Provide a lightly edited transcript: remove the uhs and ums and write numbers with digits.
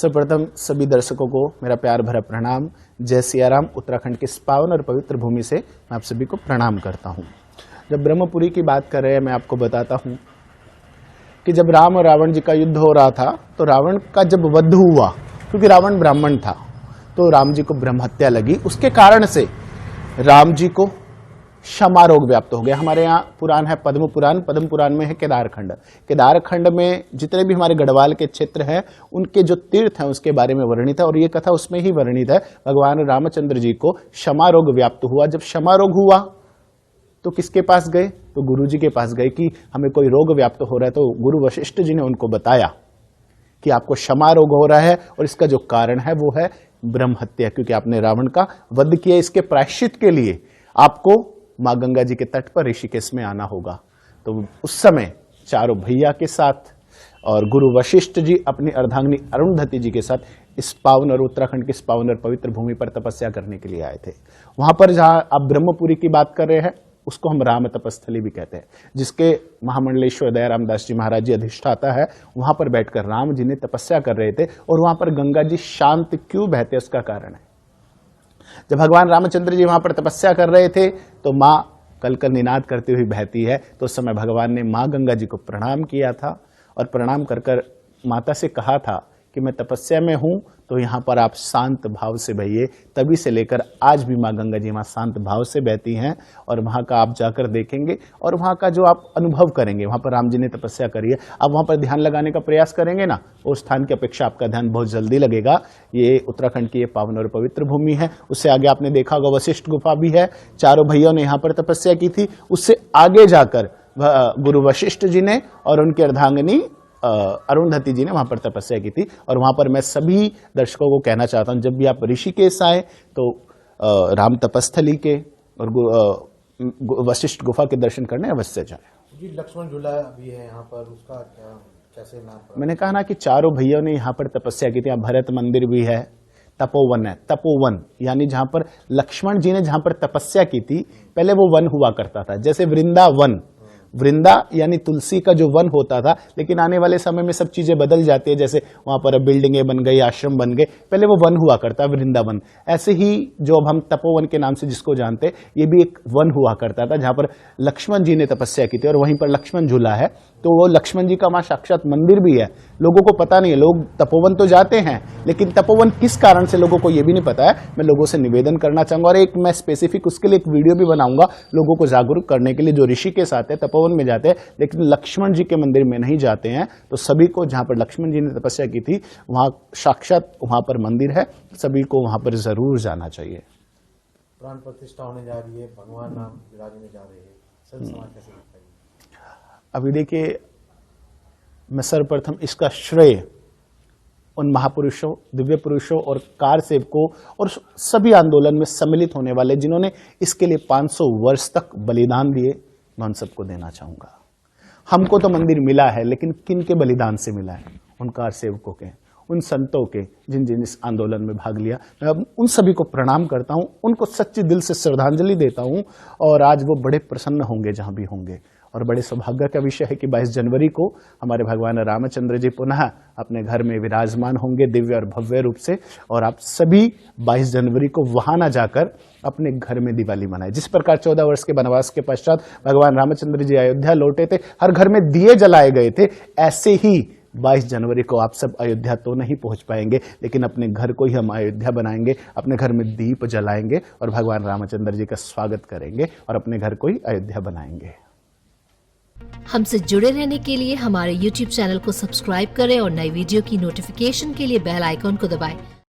सर्वप्रथम सभी दर्शकों को मेरा प्यार भरा प्रणाम। जय सियाराम। उत्तराखंड के इस पावन और पवित्र भूमि से मैं आप सभी को प्रणाम करता हूँ। जब ब्रह्मपुरी की बात कर रहे हैं, मैं आपको बताता हूँ कि जब राम और रावण जी का युद्ध हो रहा था तो रावण का जब वध हुआ, क्योंकि रावण ब्राह्मण था, तो राम जी को ब्रह्म हत्या लगी। उसके कारण से राम जी को क्षमा रोग व्याप्त हो गया। हमारे यहाँ पुराण है पद्म पुराण। पद्म पुराण में है केदारखंड। केदारखंड में जितने भी हमारे गढ़वाल के क्षेत्र हैं, उनके जो तीर्थ हैं उसके बारे में वर्णित है, और ये कथा उसमें ही वर्णित है। भगवान रामचंद्र जी को क्षमा रोग व्याप्त हुआ। जब क्षमा रोग हुआ तो किसके पास गए? तो गुरु जी के पास गए कि हमें कोई रोग व्याप्त हो रहा है। तो गुरु वशिष्ठ जी ने उनको बताया कि आपको क्षमा रोग हो रहा है और इसका जो कारण है वो है ब्रह्म हत्या, क्योंकि आपने रावण का वध किया। इसके प्रायश्चित के लिए आपको मां गंगा जी के तट पर ऋषिकेश में आना होगा। तो उस समय चारों भैया के साथ और गुरु वशिष्ठ जी अपनी अर्धांगिनी अरुंधति जी के साथ इस पावन और उत्तराखंड की इस पावन और पवित्र भूमि पर तपस्या करने के लिए आए थे। वहां पर जहां आप ब्रह्मपुरी की बात कर रहे हैं उसको हम राम तपस्थली भी कहते हैं, जिसके महामंडलेश्वर दयाराम दास जी महाराज जी अधिष्ठाता है। वहां पर बैठकर राम जी ने तपस्या कर रहे थे, और वहां पर गंगा जी शांत क्यों बहते उसका कारण है। जब भगवान रामचंद्र जी वहां पर तपस्या कर रहे थे तो मां कल कल निनाद करती हुई बहती है। तो उस समय भगवान ने मां गंगा जी को प्रणाम किया था, और प्रणाम कर कर माता से कहा था कि मैं तपस्या में हूं, तो यहां पर आप शांत भाव से बहिए। तभी से लेकर आज भी मां गंगा जी वहां शांत भाव से बहती हैं, और वहां का आप जाकर देखेंगे और वहां का जो आप अनुभव करेंगे, वहां पर राम जी ने तपस्या करी है, आप वहां पर ध्यान लगाने का प्रयास करेंगे ना, उस स्थान की अपेक्षा आपका ध्यान बहुत जल्दी लगेगा। ये उत्तराखंड की ये पावन और पवित्र भूमि है। उससे आगे आपने देखा होगा वशिष्ठ गुफा भी है। चारों भैया ने यहाँ पर तपस्या की थी। उससे आगे जाकर गुरु वशिष्ठ जी ने और उनकी अर्धांगिनी अरुंधति जी ने वहां पर तपस्या की थी। और वहां पर मैं सभी दर्शकों को कहना चाहता हूं, जब भी आप ऋषिकेश आए तो राम तपस्थली के और वशिष्ठ गुफा के दर्शन करने अवश्य जाए। जी, लक्ष्मण झूला भी है यहाँ पर, उसका क्या कैसे नाम पड़ा? मैंने कहा ना कि चारों भैया ने यहाँ पर तपस्या की थी। यहाँ भरत मंदिर भी है, तपोवन है। तपोवन यानी जहां पर लक्ष्मण जी ने जहां पर तपस्या की थी, पहले वो वन हुआ करता था, जैसे वृंदावन। वृंदा यानी तुलसी का जो वन होता था, लेकिन आने वाले समय में सब चीजें बदल जाती है। जैसे वहां पर बिल्डिंगें बन गई, आश्रम बन गए, पहले वो वन हुआ करता वृंदावन। ऐसे ही जो अब हम तपोवन के नाम से जिसको जानते, ये भी एक वन हुआ करता था जहां पर लक्ष्मण जी ने तपस्या की थी, और वहीं पर लक्ष्मण झूला है। तो वो लक्ष्मण जी का वहां साक्षात मंदिर भी है। लोगों को पता नहीं है, लोग तपोवन तो जाते हैं, लेकिन तपोवन किस कारण से लोगों को ये भी नहीं पता है। मैं लोगों से निवेदन करना चाहूंगा, और एक मैं स्पेसिफिक उसके लिए एक वीडियो भी बनाऊंगा लोगों को जागरूक करने के लिए। जो ऋषिकेश आते हैं तपोवन में जाते हैं, लेकिन लक्ष्मण जी के मंदिर में नहीं जाते हैं, तो सभी को जहां पर लक्ष्मण जी ने तपस्या की थी वहां साक्षात वहां पर मंदिर है, सभी को वहां पर जरूर जाना चाहिए। प्राण प्रतिष्ठा होने जा रही है, भगवान राम विराजने जा रहे हैं, संत समाज कैसे दिखाई? अभी देखिए, मैं सर्वप्रथम इसका श्रेय उन महापुरुषों, दिव्य पुरुषों और कार सेवकों और सभी आंदोलन में सम्मिलित होने वाले जिन्होंने इसके लिए 500 वर्ष तक बलिदान दिए, मैं उन सबको देना चाहूंगा। हमको तो मंदिर मिला है, लेकिन किन के बलिदान से मिला है? उन कार सेवकों के, उन संतों के जिन जिन इस आंदोलन में भाग लिया। मैं उन सभी को प्रणाम करता हूं, उनको सच्चे दिल से श्रद्धांजलि देता हूं, और आज वो बड़े प्रसन्न होंगे जहां भी होंगे। और बड़े सौभाग्य का विषय है कि 22 जनवरी को हमारे भगवान रामचंद्र जी पुनः अपने घर में विराजमान होंगे दिव्य और भव्य रूप से, और आप सभी 22 जनवरी को वहां ना जाकर अपने घर में दिवाली मनाएं। जिस प्रकार 14 वर्ष के वनवास के पश्चात भगवान रामचंद्र जी अयोध्या लौटे थे, हर घर में दिए जलाए गए थे, ऐसे ही 22 जनवरी को आप सब अयोध्या तो नहीं पहुंच पाएंगे, लेकिन अपने घर को ही हम अयोध्या बनाएंगे, अपने घर में दीप जलाएंगे और भगवान रामचंद्र जी का स्वागत करेंगे, और अपने घर को ही अयोध्या बनाएंगे। हमसे जुड़े रहने के लिए हमारे YouTube चैनल को सब्सक्राइब करें और नई वीडियो की नोटिफिकेशन के लिए बेल आइकॉन को दबाएं।